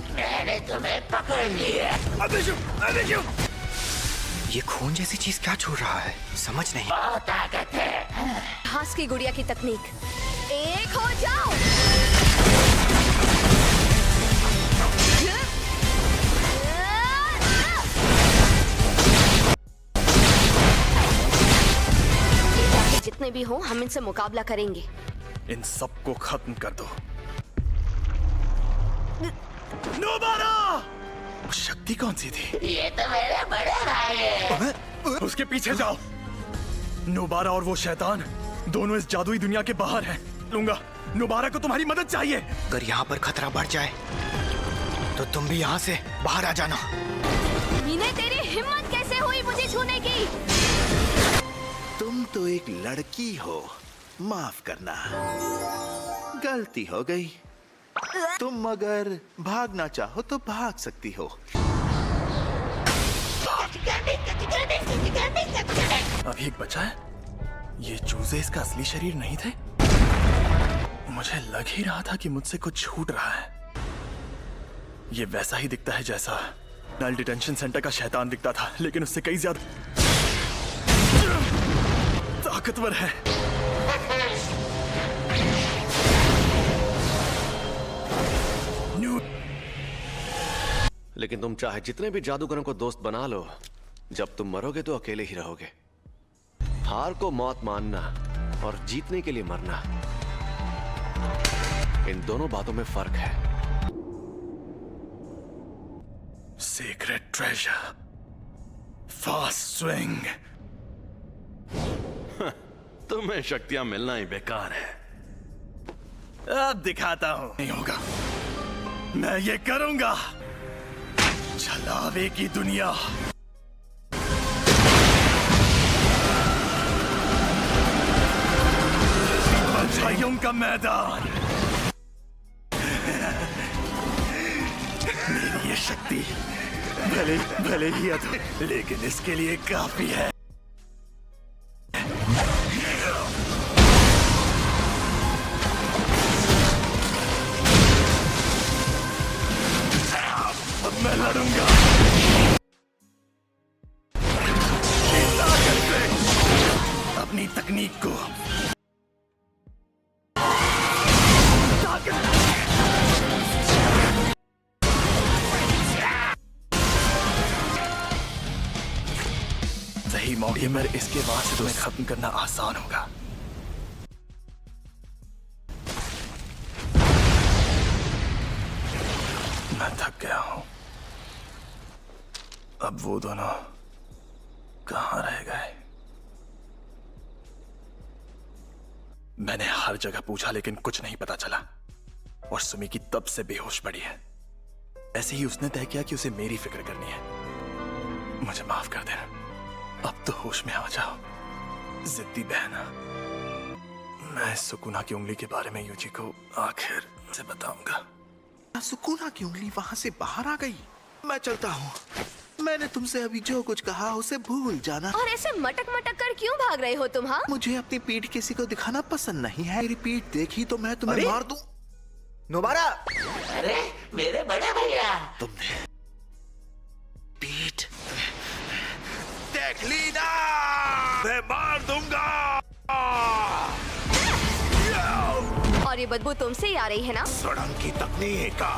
मैंने तुम्हें पकड़ लिया। ये खून जैसी चीज क्या छोड़ रहा है, समझ नहीं। बहुत ताकत है। घास की गुड़िया की तकनीक। एक हो जाओ। जितने भी हो हम इनसे मुकाबला करेंगे। इन सबको खत्म कर दो। नोबारा! शक्ति कौन सी थी? ये तो मेरा बड़ा भाई है। उसके पीछे जाओ। नोबारा और वो शैतान दोनों इस जादुई दुनिया के बाहर हैं। लूंगा। नोबारा को तुम्हारी मदद चाहिए। अगर यहाँ पर खतरा बढ़ जाए तो तुम भी यहाँ से बाहर आ जाना। इन्हें तेरी हिम्मत कैसे हुई मुझे छूने की? तुम तो एक लड़की हो, माफ करना, गलती हो गई। तुम अगर भागना चाहो तो भाग सकती हो। अभी एक बचा है। ये चूजे इसका असली शरीर नहीं थे। मुझे लग ही रहा था कि मुझसे कुछ छूट रहा है। ये वैसा ही दिखता है जैसा नल डिटेंशन सेंटर का शैतान दिखता था, लेकिन उससे कई ज्यादा ताकतवर है। लेकिन तुम चाहे जितने भी जादूगरों को दोस्त बना लो, जब तुम मरोगे तो अकेले ही रहोगे। हार को मौत मानना और जीतने के लिए मरना, इन दोनों बातों में फर्क है। Secret treasure, fast swing. तुम्हें शक्तियां मिलना ही बेकार है। अब दिखाता हूं। नहीं होगा, मैं ये करूंगा। छलावे की दुनिया। बधाइयों का मैदान। मेरी ये शक्ति भले ही अधूरी, लेकिन इसके लिए काफी है। अब मैं लड़ूंगा ताकत से, अपनी तकनीक को। सही मौके पर इसके बाद से तुम्हें खत्म करना आसान होगा। मैं थक गया हूं। अब वो दोनों कहां रह गए? मैंने हर जगह पूछा लेकिन कुछ नहीं पता चला, और सुमी की तब से बेहोश पड़ी है। ऐसे ही उसने तय किया कि उसे मेरी फिक्र करनी है। मुझे माफ कर देना, अब तो होश में आ जाओ जिद्दी बहना। मैं सुकुना की उंगली के बारे में यूजी को आखिर से बताऊंगा। सुकुना की उंगली वहां से बाहर आ गई। मैं चलता हूँ। मैंने तुमसे अभी जो कुछ कहा उसे भूल जाना। और ऐसे मटक मटक कर क्यों भाग रहे हो तुम? हाँ, मुझे अपनी पीठ किसी को दिखाना पसंद नहीं है। मेरी पीठ देखी तो मैं तुम्हें मार दूं। नोबारा! अरे मेरे बड़े भैया, तुमने पीठ देख ली ना, मैं मार दूंगा। और ये बदबू तुमसे ही आ रही है ना? सड़ंग की तकनीक का